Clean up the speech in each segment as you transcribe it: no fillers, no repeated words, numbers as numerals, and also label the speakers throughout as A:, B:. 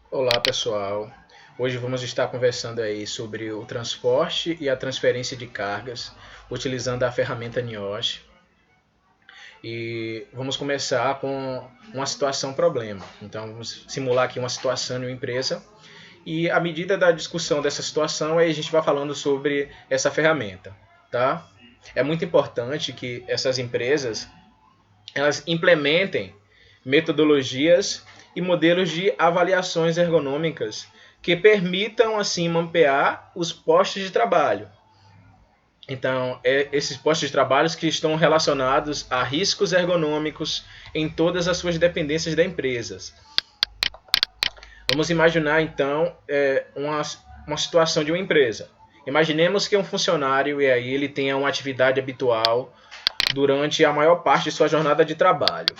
A: Olá pessoal, hoje vamos estar conversando aí sobre o transporte e a transferência de cargas utilizando a ferramenta NIOSH e vamos começar com uma situação problema. Então vamos simular aqui uma situação em uma empresa e à medida da discussão dessa situação aí a gente vai falando sobre essa ferramenta, tá? É muito importante que essas empresas elas implementem metodologias e modelos de avaliações ergonômicas que permitam assim mapear os postos de trabalho. Então, esses postos de trabalho que estão relacionados a riscos ergonômicos em todas as suas dependências da empresa. Vamos imaginar então uma situação de uma empresa. Imaginemos que um funcionário e aí ele tenha uma atividade habitual durante a maior parte de sua jornada de trabalho,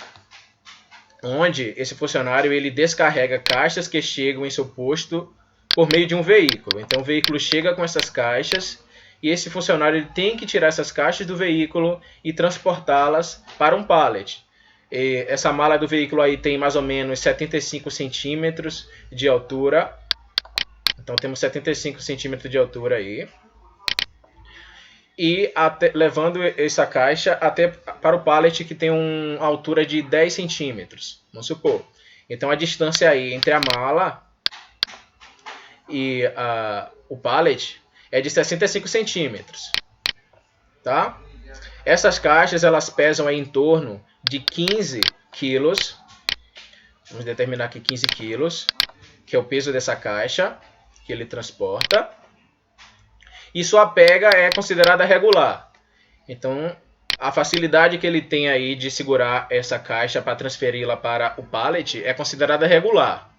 A: onde esse funcionário ele descarrega caixas que chegam em seu posto por meio de um veículo. Então o veículo chega com essas caixas e esse funcionário ele tem que tirar essas caixas do veículo e transportá-las para um pallet. E essa mala do veículo aí tem mais ou menos 75 centímetros de altura. Então temos 75 centímetros de altura aí. E levando essa caixa até para o pallet que tem uma altura de 10 centímetros, vamos supor. Então a distância aí entre a mala e o pallet é de 65 centímetros, tá? Essas caixas elas pesam aí em torno de 15 quilos, vamos determinar aqui 15 quilos, que é o peso dessa caixa que ele transporta. E sua pega é considerada regular. Então, a facilidade que ele tem aí de segurar essa caixa para transferi-la para o pallet é considerada regular.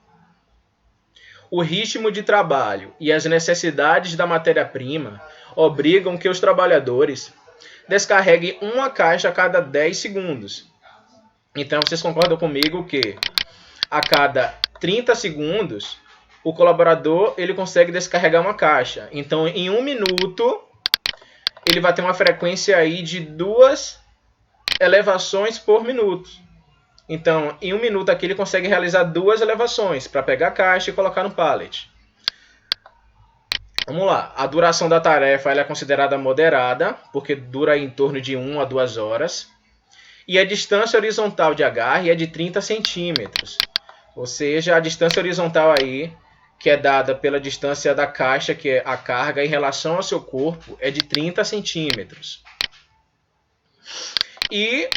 A: O ritmo de trabalho e as necessidades da matéria-prima obrigam que os trabalhadores descarreguem uma caixa a cada 10 segundos. Então, vocês concordam comigo que a cada 30 segundos o colaborador ele consegue descarregar uma caixa. Então, em 1 minuto, ele vai ter uma frequência aí de 2 elevações por minuto. Então, em 1 minuto aqui ele consegue realizar 2 elevações para pegar a caixa e colocar no pallet. Vamos lá. A duração da tarefa ela é considerada moderada, porque dura em torno de 1 a 2 horas. E a distância horizontal de agarre é de 30 centímetros. Ou seja, a distância horizontal aí, que é dada pela distância da caixa, que é a carga, em relação ao seu corpo, é de 30 centímetros. E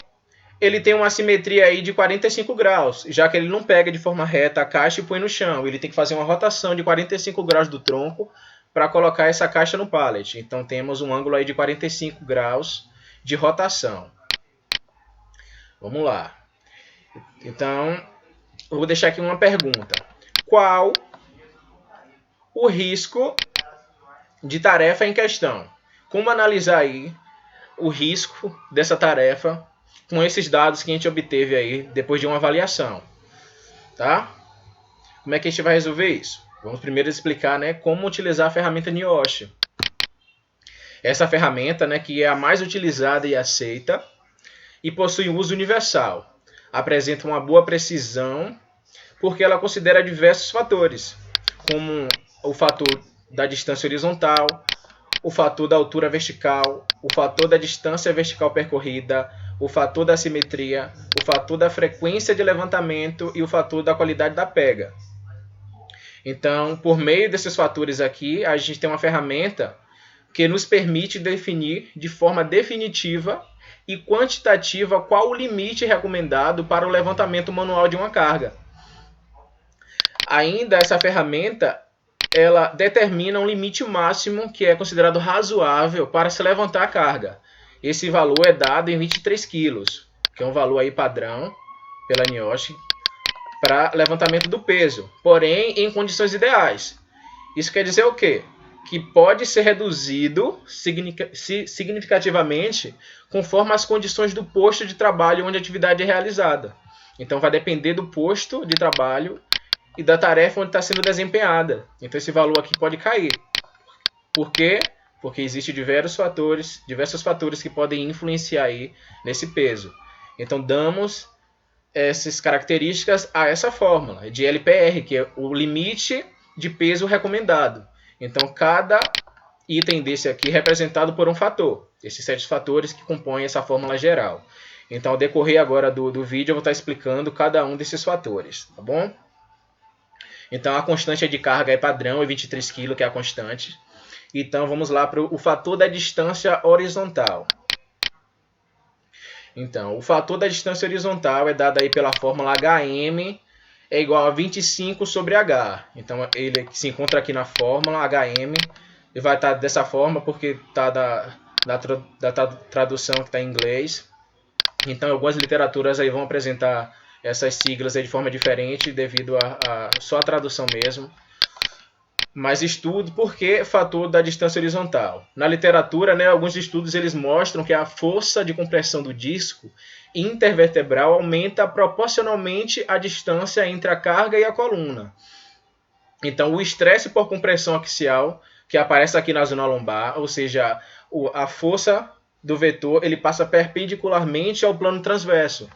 A: ele tem uma simetria aí de 45 graus, já que ele não pega de forma reta a caixa e põe no chão. Ele tem que fazer uma rotação de 45 graus do tronco para colocar essa caixa no pallet. Então temos um ângulo aí de 45 graus de rotação. Vamos lá. Então, eu vou deixar aqui uma pergunta. Qual o risco de tarefa em questão? Como analisar aí o risco dessa tarefa com esses dados que a gente obteve aí depois de uma avaliação, tá? Como é que a gente vai resolver isso? Vamos primeiro explicar, né, como utilizar a ferramenta NIOSH. Essa ferramenta, né, que é a mais utilizada e aceita e possui uso universal. Apresenta uma boa precisão porque ela considera diversos fatores, como o fator da distância horizontal, o fator da altura vertical, o fator da distância vertical percorrida, o fator da simetria, o fator da frequência de levantamento e o fator da qualidade da pega. Então, por meio desses fatores aqui, a gente tem uma ferramenta que nos permite definir de forma definitiva e quantitativa qual o limite recomendado para o levantamento manual de uma carga. Ainda essa ferramenta ela determina um limite máximo que é considerado razoável para se levantar a carga. Esse valor é dado em 23 kg, que é um valor aí padrão pela NIOSH para levantamento do peso, porém em condições ideais. Isso quer dizer o quê? Que pode ser reduzido significativamente conforme as condições do posto de trabalho onde a atividade é realizada. Então vai depender do posto de trabalho e da tarefa onde está sendo desempenhada. Então esse valor aqui pode cair. Por quê? Porque existem diversos fatores que podem influenciar aí nesse peso. Então damos essas características a essa fórmula de LPR, que é o limite de peso recomendado. Então, cada item desse aqui é representado por um fator. Esses 7 fatores que compõem essa fórmula geral. Então, ao decorrer agora do vídeo, eu vou estar explicando cada um desses fatores, tá bom? Então, a constante de carga é padrão, é 23 kg, que é a constante. Então, vamos lá para o fator da distância horizontal. Então, o fator da distância horizontal é dado aí pela fórmula HM é igual a 25 sobre H. Então, ele se encontra aqui na fórmula HM e vai estar dessa forma porque está da tradução que está em inglês. Então, algumas literaturas aí vão apresentar essas siglas aí de forma diferente devido a só a tradução mesmo. Mas estudo porque fator da distância horizontal. Na literatura, né, alguns estudos eles mostram que a força de compressão do disco intervertebral aumenta proporcionalmente a distância entre a carga e a coluna. Então, o estresse por compressão axial, que aparece aqui na zona lombar, ou seja, a força do vetor ele passa perpendicularmente ao plano transverso.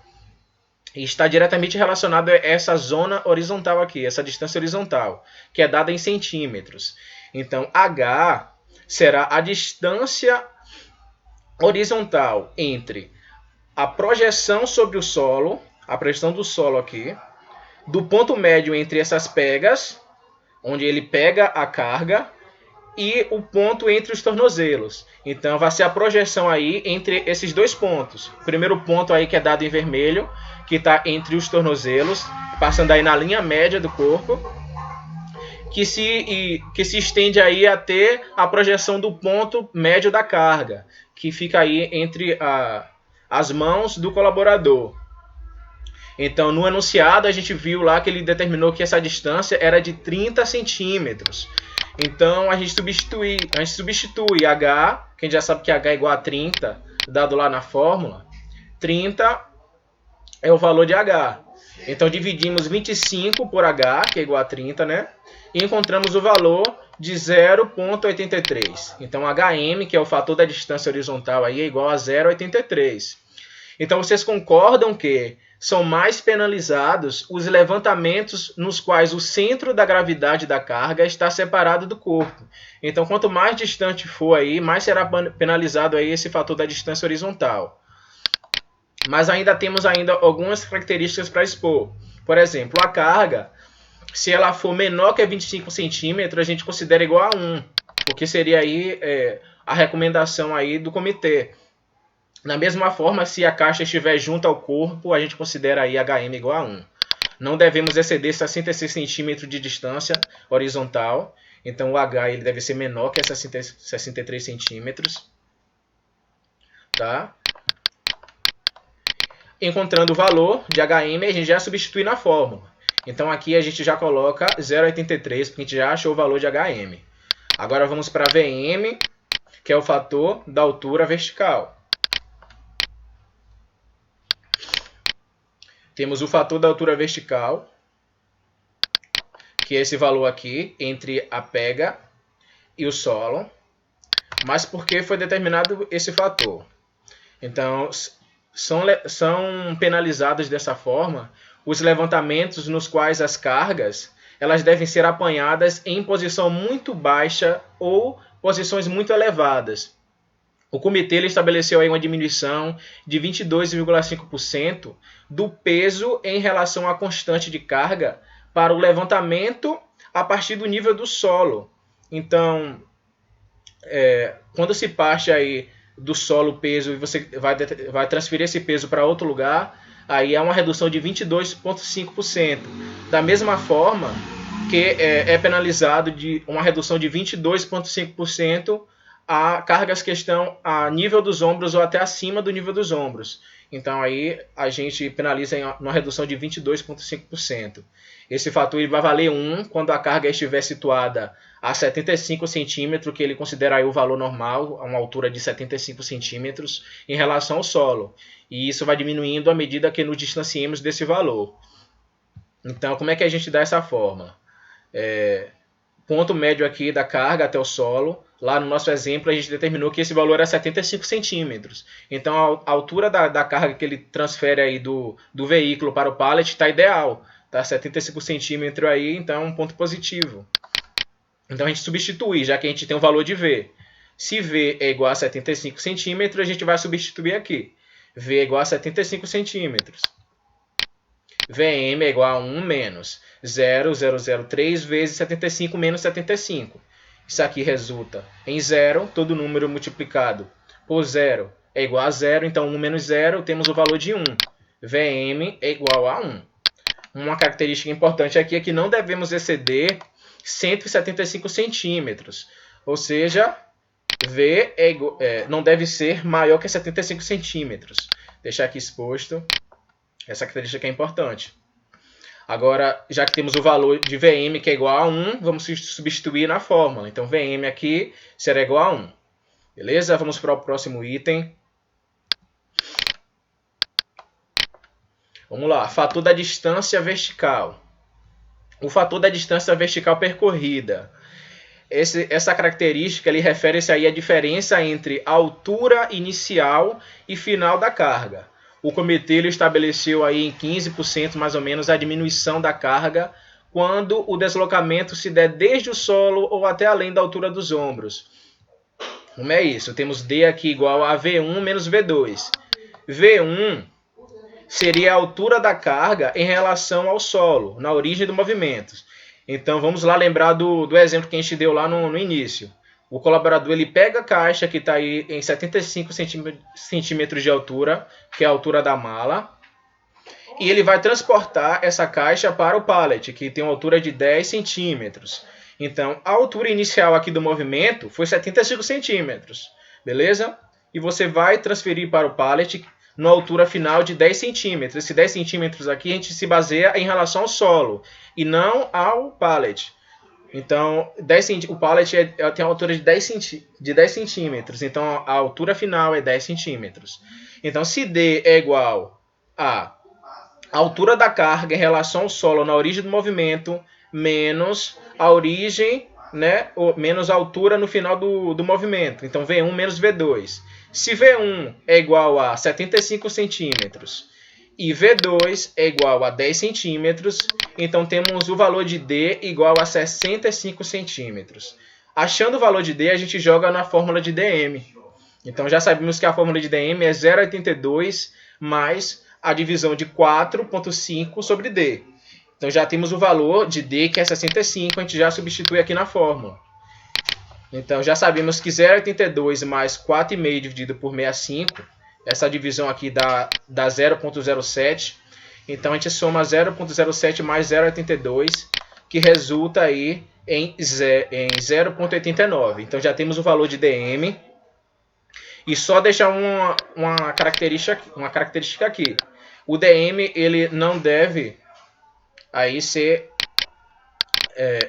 A: E está diretamente relacionado a essa zona horizontal aqui, essa distância horizontal, que é dada em centímetros. Então, H será a distância horizontal entre a projeção sobre o solo, a projeção do solo aqui, do ponto médio entre essas pegas, onde ele pega a carga, e o ponto entre os tornozelos. Então, vai ser a projeção aí entre esses dois pontos. O primeiro ponto aí que é dado em vermelho, que está entre os tornozelos, passando aí na linha média do corpo, que se estende aí até a projeção do ponto médio da carga, que fica aí entre as mãos do colaborador. Então, no enunciado, a gente viu lá que ele determinou que essa distância era de 30 centímetros. Então, a gente substitui H, que a gente já sabe que H é igual a 30, dado lá na fórmula. 30 é o valor de H. Então, dividimos 25 por H, que é igual a 30, né? E encontramos o valor de 0,83. Então, HM, que é o fator da distância horizontal, aí, é igual a 0,83. Então, vocês concordam que são mais penalizados os levantamentos nos quais o centro da gravidade da carga está separado do corpo. Então, quanto mais distante for aí, mais será penalizado aí esse fator da distância horizontal. Mas ainda temos algumas características para expor. Por exemplo, a carga, se ela for menor que 25 centímetros, a gente considera igual a 1, porque seria aí a recomendação aí do comitê. Da mesma forma, se a caixa estiver junto ao corpo, a gente considera aí HM igual a 1. Não devemos exceder 66 centímetros de distância horizontal. Então, o H ele deve ser menor que 63 centímetros. Tá? Encontrando o valor de HM, a gente já substitui na fórmula. Então, aqui a gente já coloca 0,83, porque a gente já achou o valor de HM. Agora, vamos para VM, que é o fator da altura vertical. Temos o fator da altura vertical, que é esse valor aqui, entre a pega e o solo. Mas por que foi determinado esse fator? Então, são penalizados dessa forma os levantamentos nos quais as cargas elas devem ser apanhadas em posição muito baixa ou posições muito elevadas. O comitê ele estabeleceu aí uma diminuição de 22,5% do peso em relação à constante de carga para o levantamento a partir do nível do solo. Então, quando se parte aí do solo o peso e você vai transferir esse peso para outro lugar, aí há uma redução de 22,5%. Da mesma forma que é penalizado de uma redução de 22,5% a cargas que estão a nível dos ombros ou até acima do nível dos ombros. Então aí a gente penaliza em uma redução de 22,5%. Esse fator ele vai valer 1 quando a carga estiver situada a 75 centímetros, que ele considera aí o valor normal, a uma altura de 75 centímetros, em relação ao solo. E isso vai diminuindo à medida que nos distanciemos desse valor. Então, como é que a gente dá essa fórmula? Ponto médio aqui da carga até o solo, lá no nosso exemplo, a gente determinou que esse valor é 75 centímetros. Então, a altura da carga que ele transfere aí do veículo para o pallet está ideal. Tá 75 centímetros aí, então é um ponto positivo. Então, a gente substitui, já que a gente tem o valor de V. Se V é igual a 75 centímetros, a gente vai substituir aqui. V é igual a 75 centímetros. Vm é igual a 1 menos 0,003 vezes 75 menos 75. Isso aqui resulta em 0, todo número multiplicado por 0 é igual a 0, então 1 menos 0, temos o valor de 1. Vm é igual a 1. Uma característica importante aqui é que não devemos exceder 175 centímetros, ou seja, V não deve ser maior que 75 centímetros. Deixar aqui exposto, essa característica é importante. Agora, já que temos o valor de Vm que é igual a 1, vamos substituir na fórmula. Então, Vm aqui será igual a 1. Beleza? Vamos para o próximo item. Vamos lá. Fator da distância vertical. O fator da distância vertical percorrida. Essa característica refere-se aí à diferença entre a altura inicial e final da carga. O comitê ele estabeleceu aí em 15% mais ou menos a diminuição da carga quando o deslocamento se der desde o solo ou até além da altura dos ombros. Como é isso? Temos D aqui igual a V1 menos V2. V1 seria a altura da carga em relação ao solo, na origem do movimento. Então vamos lá lembrar do exemplo que a gente deu lá no início. O colaborador ele pega a caixa que está aí em 75 centímetros de altura, que é a altura da mala, e ele vai transportar essa caixa para o pallet, que tem uma altura de 10 centímetros. Então, a altura inicial aqui do movimento foi 75 centímetros, beleza? E você vai transferir para o pallet na altura final de 10 centímetros. Esse 10 centímetros aqui a gente se baseia em relação ao solo, e não ao pallet. Então, o pallet tem uma altura de 10 centímetros. Então, a altura final é 10 centímetros. Então, se D é igual a altura da carga em relação ao solo na origem do movimento, menos a origem, né, menos a altura no final do movimento. Então, V1 menos V2. Se V1 é igual a 75 centímetros e V2 é igual a 10 centímetros, então temos o valor de D igual a 65 centímetros. Achando o valor de D, a gente joga na fórmula de dm. Então já sabemos que a fórmula de dm é 0,82 mais a divisão de 4,5 sobre D. Então já temos o valor de D, que é 65, a gente já substitui aqui na fórmula. Então já sabemos que 0,82 mais 4,5 dividido por 65, essa divisão aqui dá 0,07. Então a gente soma 0,07 mais 0,82, que resulta aí em 0,89. Então já temos o valor de dm. E só deixar uma característica aqui. O dm ele não deve aí ser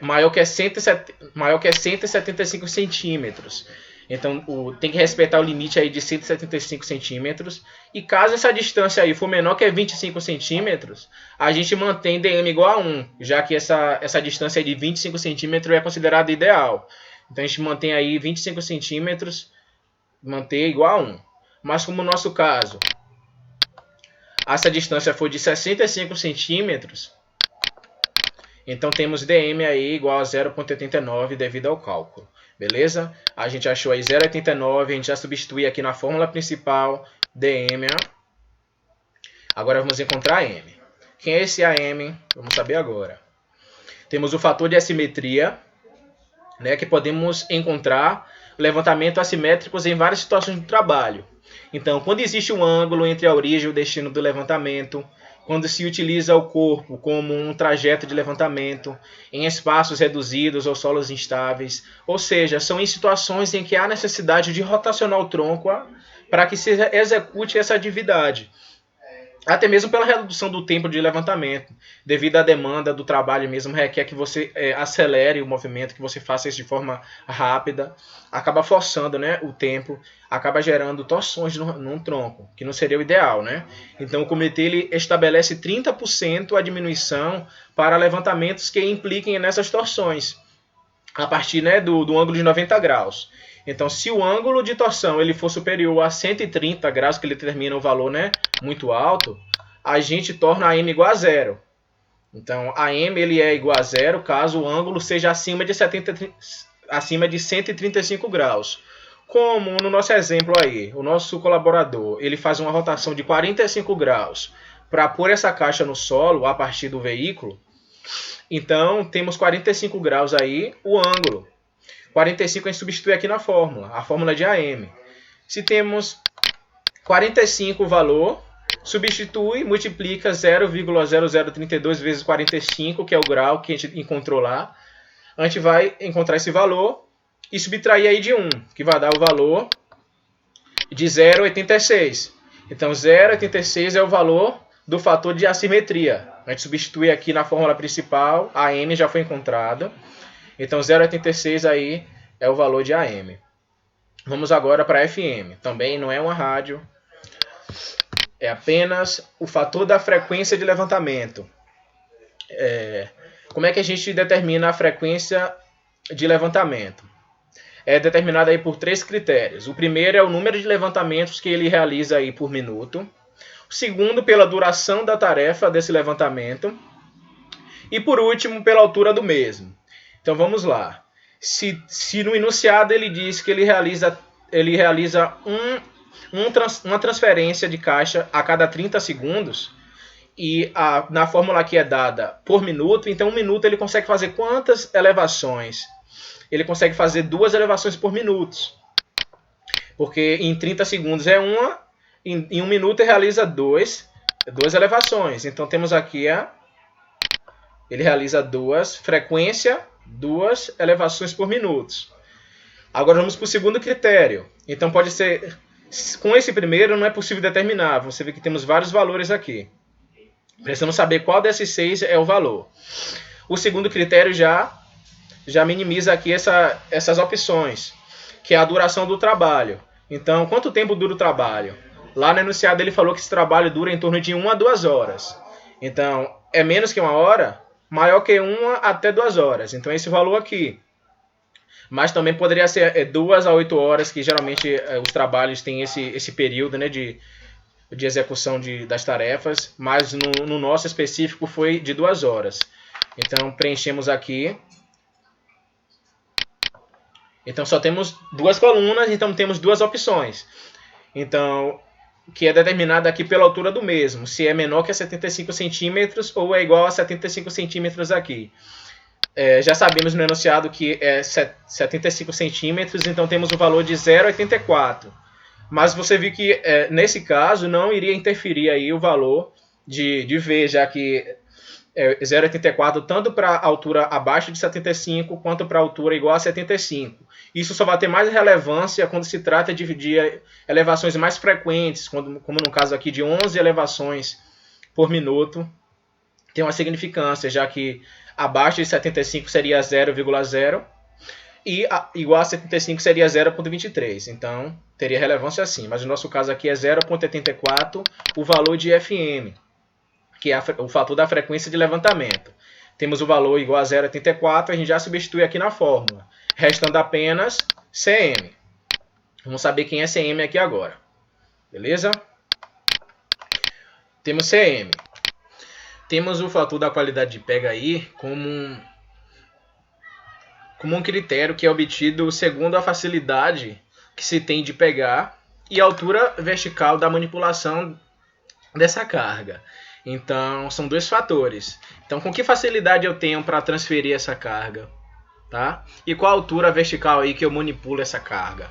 A: maior que 175 centímetros. Então tem que respeitar o limite aí de 175 centímetros. E caso essa distância aí for menor que 25 centímetros, a gente mantém dm igual a 1, já que essa distância de 25 centímetros é considerada ideal. Então a gente mantém aí 25 centímetros, manter igual a 1. Mas como no nosso caso, essa distância for de 65 centímetros, então temos dm aí igual a 0,89 devido ao cálculo. Beleza? A gente achou aí 0,89, a gente já substitui aqui na fórmula principal, dm. Agora vamos encontrar m. Quem é esse AM? Vamos saber agora. Temos o fator de assimetria, né, que podemos encontrar levantamento assimétricos em várias situações de trabalho. Então, quando existe um ângulo entre a origem e o destino do levantamento, quando se utiliza o corpo como um trajeto de levantamento, em espaços reduzidos ou solos instáveis, ou seja, são em situações em que há necessidade de rotacionar o tronco para que se execute essa atividade. Até mesmo pela redução do tempo de levantamento, devido à demanda do trabalho mesmo, requer que você acelere o movimento, que você faça isso de forma rápida, acaba forçando, né, o tempo, acaba gerando torções num tronco, que não seria o ideal, né? Então o comitê ele estabelece 30% a diminuição para levantamentos que impliquem nessas torções. a partir, né, do ângulo de 90 graus. Então, se o ângulo de torção ele for superior a 130 graus, que ele determina um valor, né, muito alto, a gente torna a M igual a zero. Então, a M ele é igual a zero caso o ângulo seja acima de 135 graus. Como no nosso exemplo aí, o nosso colaborador ele faz uma rotação de 45 graus para pôr essa caixa no solo a partir do veículo, então temos 45 graus aí o ângulo. 45 a gente substitui aqui na fórmula, a fórmula de AM. Se temos 45 o valor, substitui, multiplica 0,0032 vezes 45, que é o grau que a gente encontrou lá. A gente vai encontrar esse valor e subtrair aí de 1, que vai dar o valor de 0,86. Então 0,86 é o valor do fator de assimetria. A gente substitui aqui na fórmula principal, a AM já foi encontrada. Então 0,86 aí é o valor de AM. Vamos agora para FM. Também não é uma rádio. É apenas o fator da frequência de levantamento. Como é que a gente determina a frequência de levantamento? É determinada aí por 3 critérios. O primeiro é o número de levantamentos que ele realiza aí por minuto. O segundo, pela duração da tarefa desse levantamento. E por último, pela altura do mesmo. Então vamos lá. Se no enunciado ele diz que ele realiza uma transferência de caixa a cada 30 segundos, e na fórmula aqui é dada por minuto, então 1 minuto ele consegue fazer quantas elevações? Ele consegue fazer 2 elevações por minuto. Porque em 30 segundos é uma, em 1 minuto ele realiza 2 elevações. Então temos aqui ele realiza 2 frequência, 2 elevações por minuto. Agora vamos para o segundo critério. Então pode ser, com esse primeiro não é possível determinar. Você vê que temos vários valores aqui. Precisamos saber qual desses 6 é o valor. O segundo critério já minimiza aqui essas opções, que é a duração do trabalho. Então, quanto tempo dura o trabalho? Lá no enunciado ele falou que esse trabalho dura em torno de 1 a 2 horas. Então, é menos que 1 hora, maior que 1 até 2 horas. Então, esse valor aqui. Mas também poderia ser 2 a 8 horas, que geralmente os trabalhos têm esse período, né, de execução das tarefas. Mas no nosso específico foi de 2 horas. Então, preenchemos aqui. Então, só temos 2 colunas, então temos 2 opções. Então, que é determinada aqui pela altura do mesmo. Se é menor que 75 centímetros ou é igual a 75 centímetros aqui. Já sabemos no enunciado que é 75 centímetros, então temos o valor de 0,84. Mas você viu que nesse caso não iria interferir aí o valor de V, já que 0,84 tanto para a altura abaixo de 75 quanto para a altura igual a 75. Isso só vai ter mais relevância quando se trata de elevações mais frequentes, como no caso aqui de 11 elevações por minuto. Tem uma significância, já que abaixo de 75 seria 0,0 e igual a 75 seria 0,23. Então, teria relevância assim. Mas no nosso caso aqui é 0,84 o valor de FM, que é o fator da frequência de levantamento. Temos o valor igual a 0,84, a gente já substitui aqui na fórmula, restando apenas CM. Vamos saber quem é CM aqui agora. Beleza? Temos CM. Temos o fator da qualidade de pega aí como um critério que é obtido segundo a facilidade que se tem de pegar e a altura vertical da manipulação dessa carga. Então, são 2 fatores. Então, com que facilidade eu tenho para transferir essa carga? Tá? E qual a altura vertical aí que eu manipulo essa carga?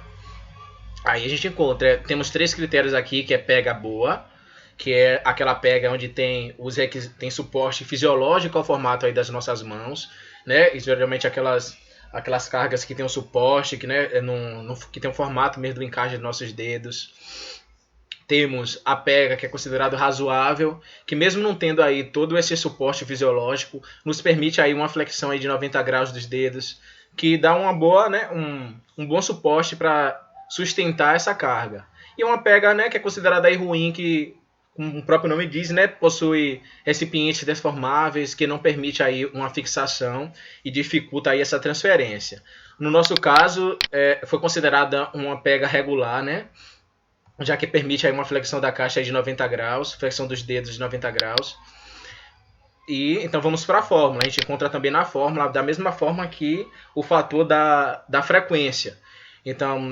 A: Aí a gente encontra, temos 3 critérios aqui, que é pega boa, que é aquela pega onde tem suporte fisiológico ao formato aí das nossas mãos, né? E geralmente aquelas cargas que tem um suporte, que, né, que tem um formato mesmo do encaixe dos nossos dedos. Temos a pega, que é considerado razoável, que mesmo não tendo aí todo esse suporte fisiológico, nos permite aí uma flexão aí de 90 graus dos dedos, que dá uma boa, né, um bom suporte para sustentar essa carga. E uma pega, né, que é considerada aí ruim, que como o próprio nome diz, né, possui recipientes deformáveis que não permite aí uma fixação e dificulta aí essa transferência. No nosso caso, foi considerada uma pega regular, né, já que permite aí uma flexão da caixa de 90 graus, flexão dos dedos de 90 graus. E então vamos para a fórmula. A gente encontra também na fórmula, da mesma forma que o fator da frequência. Então,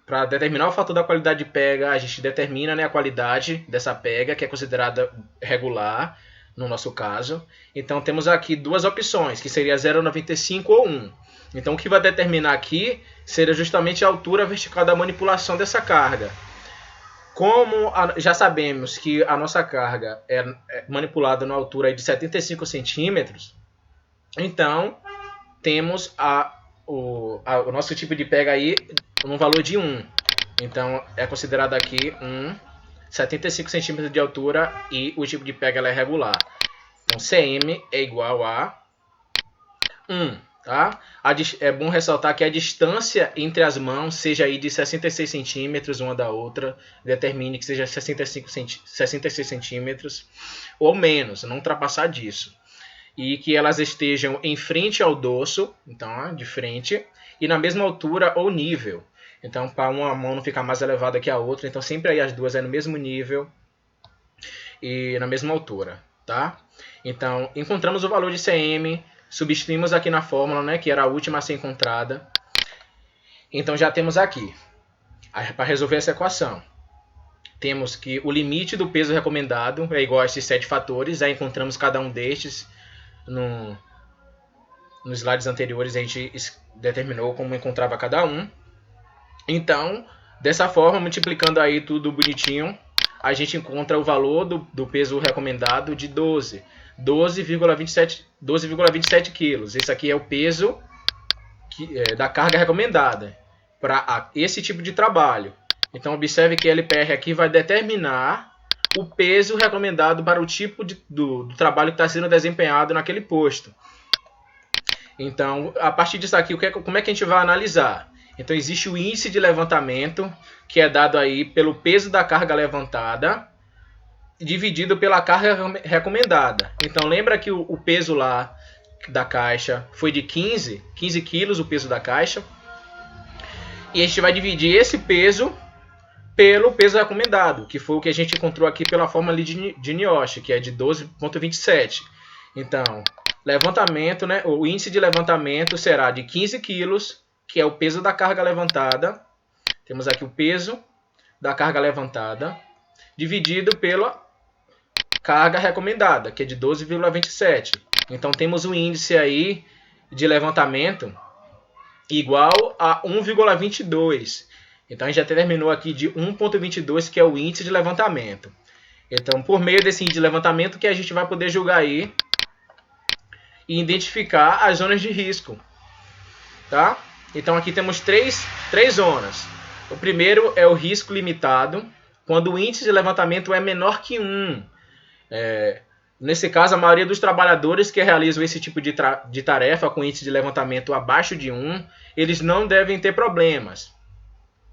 A: para determinar o fator da qualidade de pega, a gente determina, né, a qualidade dessa pega, que é considerada regular, no nosso caso. Então, temos aqui duas opções, que seria 0,95 ou 1. Então, o que vai determinar aqui seria justamente a altura vertical da manipulação dessa carga. Como já sabemos que a nossa carga é manipulada na altura de 75 centímetros, então temos o nosso tipo de pega aí no valor de 1. Então é considerado aqui 75 centímetros de altura e o tipo de pega ela é regular. Então CM é igual a 1. Tá? É bom ressaltar que a distância entre as mãos seja aí de 66 centímetros uma da outra, determine que seja 66 centímetros ou menos, não ultrapassar disso. E que elas estejam em frente ao dorso, então de frente, e na mesma altura ou nível. Então para uma mão não ficar mais elevada que a outra, então sempre aí as duas no mesmo nível e na mesma altura. Tá? Então encontramos o valor de CM, substituímos aqui na fórmula, né, que era a última a ser encontrada. Então já temos aqui, para resolver essa equação, temos que o limite do peso recomendado é igual a esses 7 fatores. Já encontramos cada um destes nos slides anteriores, a gente determinou como encontrava cada um. Então, dessa forma, multiplicando aí tudo bonitinho, a gente encontra o valor do peso recomendado de 12,27 quilos. Esse aqui é o peso da carga recomendada para esse tipo de trabalho. Então, observe que a LPR aqui vai determinar o peso recomendado para o tipo do trabalho que está sendo desempenhado naquele posto. Então, a partir disso aqui, como é que a gente vai analisar? Então, existe o índice de levantamento, que é dado aí pelo peso da carga levantada, dividido pela carga recomendada. Então, lembra que o peso lá da caixa foi de 15 quilos, o peso da caixa. E a gente vai dividir esse peso pelo peso recomendado, que foi o que a gente encontrou aqui pela fórmula de Niosh, que é de 12,27. Então, levantamento, né, o índice de levantamento será de 15 quilos, que é o peso da carga levantada. Temos aqui o peso da carga levantada, dividido pela carga recomendada, que é de 12,27. Então, temos um índice aí de levantamento igual a 1,22. Então, a gente já terminou aqui de 1,22, que é o índice de levantamento. Então, por meio desse índice de levantamento, que a gente vai poder julgar aí e identificar as zonas de risco. Tá? Então, aqui temos três zonas. O primeiro é o risco limitado, quando o índice de levantamento é menor que 1. Nesse caso, a maioria dos trabalhadores que realizam esse tipo de tarefa com índice de levantamento abaixo de 1, eles não devem ter problemas.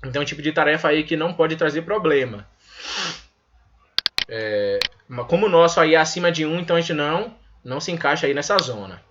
A: Então, é um tipo de tarefa aí que não pode trazer problema. Como o nosso aí é acima de 1, então a gente não se encaixa aí nessa zona.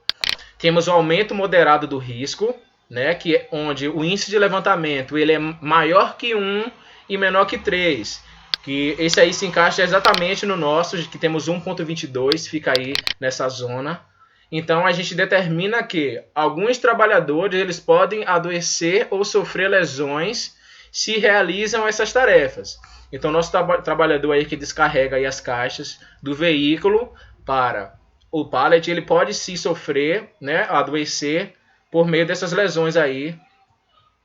A: Temos o aumento moderado do risco, né, que é onde o índice de levantamento ele é maior que 1 e menor que 3. Que esse aí se encaixa exatamente no nosso, que temos 1,22, fica aí nessa zona. Então, a gente determina que alguns trabalhadores eles podem adoecer ou sofrer lesões se realizam essas tarefas. Então, nosso trabalhador aí que descarrega aí as caixas do veículo para o pallet, ele pode se sofrer, né, adoecer por meio dessas lesões aí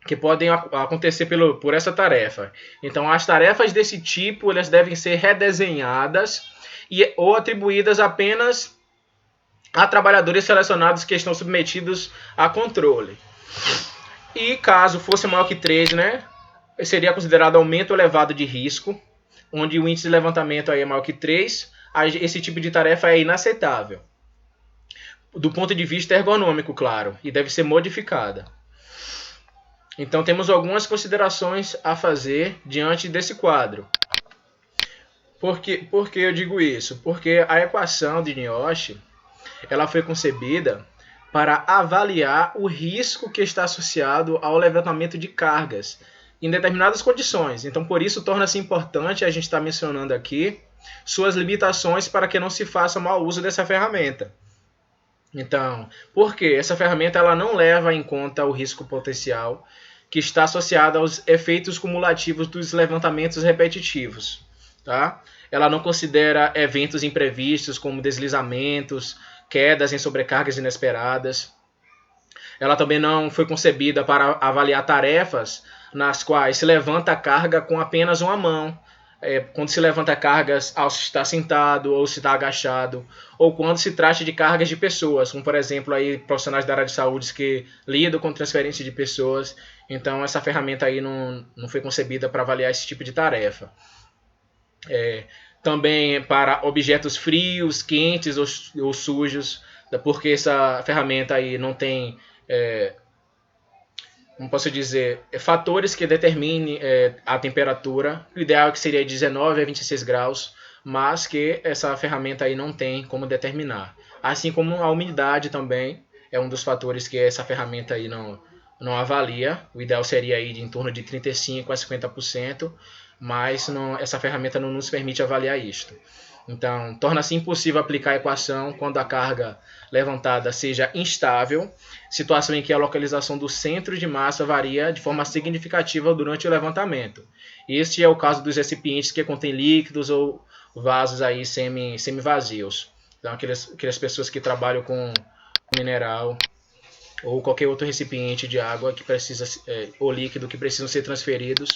A: que podem acontecer por essa tarefa. Então, as tarefas desse tipo elas devem ser redesenhadas ou atribuídas apenas a trabalhadores selecionados que estão submetidos a controle. E caso fosse maior que 3, né, seria considerado aumento elevado de risco, onde o índice de levantamento aí é maior que 3, esse tipo de tarefa é inaceitável. Do ponto de vista ergonômico, claro, e deve ser modificada. Então, temos algumas considerações a fazer diante desse quadro. Por que eu digo isso? Porque a equação de Niosh, ela foi concebida para avaliar o risco que está associado ao levantamento de cargas em determinadas condições. Então, por isso, torna-se importante a gente estar mencionando aqui suas limitações para que não se faça mau uso dessa ferramenta. Então, por quê? Essa ferramenta ela não leva em conta o risco potencial que está associado aos efeitos cumulativos dos levantamentos repetitivos. Tá? Ela não considera eventos imprevistos como deslizamentos, quedas em sobrecargas inesperadas. Ela também não foi concebida para avaliar tarefas nas quais se levanta a carga com apenas uma mão, quando se levanta cargas ao se estar sentado ou se está agachado, ou quando se trata de cargas de pessoas, como por exemplo aí, profissionais da área de saúde que lidam com transferência de pessoas. Então essa ferramenta aí não foi concebida para avaliar esse tipo de tarefa. Também para objetos frios, quentes ou sujos, porque essa ferramenta aí não tem, como posso dizer, fatores que determinem a temperatura. O ideal é que seria 19 a 26 graus, mas que essa ferramenta aí não tem como determinar. Assim como a umidade também é um dos fatores que essa ferramenta aí não avalia. O ideal seria aí de em torno de 35 a 50%, mas essa ferramenta não nos permite avaliar isto. Então, torna-se impossível aplicar a equação quando a carga levantada seja instável, situação em que a localização do centro de massa varia de forma significativa durante o levantamento. Este é o caso dos recipientes que contêm líquidos ou vasos aí semi-vazios. Então, aquelas pessoas que trabalham com mineral ou qualquer outro recipiente de água que precisa, ou líquido que precisam ser transferidos,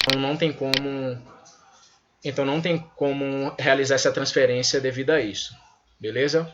A: então não tem como realizar essa transferência devido a isso. Beleza?